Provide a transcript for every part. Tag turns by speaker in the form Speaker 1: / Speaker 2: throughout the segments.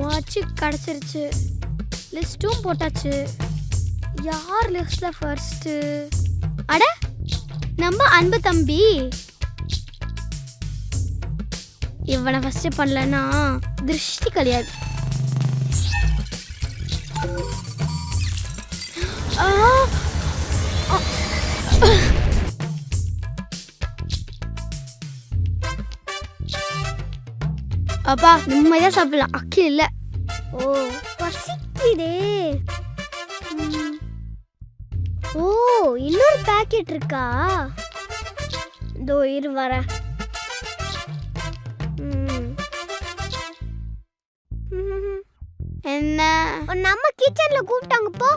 Speaker 1: Watch கிடைச்சிருச்சு. லிஸ்ட்டும் போட்டாச்சு. யார் லிஸ்ட்ல ஃபர்ஸ்ட்? அட நம்ம அன்பு தம்பி. இவனை ஃபர்ஸ்ட் பண்ணலன்னா திருஷ்டி கிடையாது. அப்பா நிம்மதியா சாப்பிடலாம். அக்கில் இல்ல. ஓ பசிக்குதே. ஓ இன்னொரு பாக்கெட் இருக்கா? இதோ இரு வரேன். என்ன நம்ம கிச்சன்ல கூப்பிட்டாங்க, போ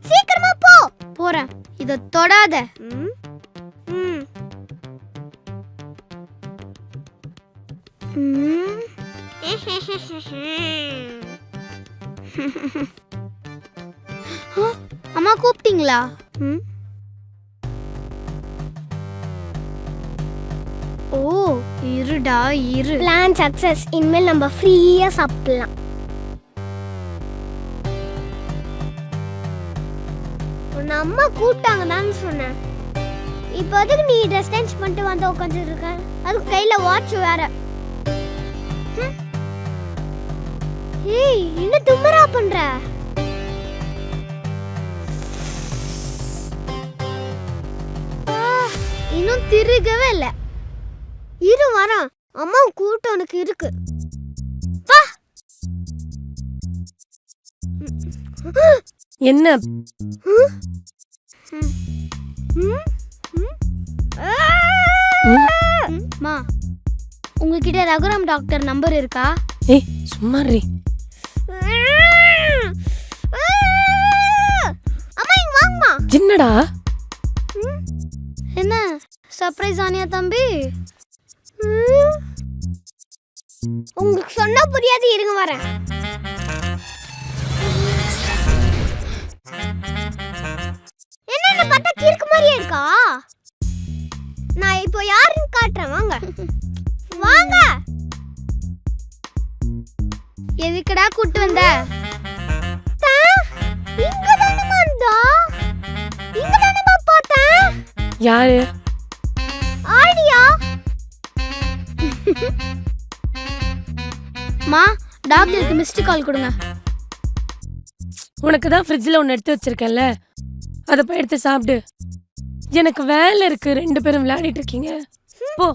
Speaker 1: சீக்கிரமா போ. போறேன். இத தொடாத. அம்மா கூப்பிட்டீங்களா? ஓ இருடா இரு. Plan success. இனிமேல் நம்ம ஃப்ரீயா சாப்பிடலாம். அம்மா கூப்பிட்டாங்க தான் சொன்னேன். இப்போ அதுக்கு நீ ட்ரெஸ் சேஞ்ச் பண்ணிட்டு வந்து உட்காந்துட்டு இருக்க. அதுக்கு கையில வாட்ச் வேற. ஏய் என்ன தும்மரா பண்ற? இன்னும் திருகவே இல்ல. இரு வரேன். அம்மா கூட்டம் உனக்கு இருக்கு. வா.
Speaker 2: என்ன
Speaker 1: மா உங்ககிட்ட ரகுராம் டாக்டர் நம்பர் இருக்கா?
Speaker 2: ஏய் சும்மா இரு.
Speaker 1: அம்மா இங்க வாங்கம்மா.
Speaker 2: என்னடா
Speaker 1: என்ன சர்ப்ரைஸ் ஆனியா தம்பி? உங்களுக்கு சொன்னா புரியாது. இருங்க வரேன். என்ன பார்த்தா கிறுக்கு மாதிரியே இருக்கா? நான் இப்போ யாருன்னு காட்டுறேன். வாங்க வாங்க. எதுக்குடா கூட்டு வந்த? இங்க தானே வந்தா. இங்க தானே பார்த்தேன்.
Speaker 2: யாரு?
Speaker 1: ஆடியா. மா டாக்டருக்கு மிஸ்டு கால் கொடுங்க.
Speaker 2: உனக்கு தான் ஃப்ரிட்ஜில் ஒன்று எடுத்து வச்சிருக்கேன்ல, அதை போய் எடுத்து சாப்பிடு. எனக்கு வேலை இருக்கு. 2 பேரும் விளையாடிட்டு இருக்கீங்க. போ.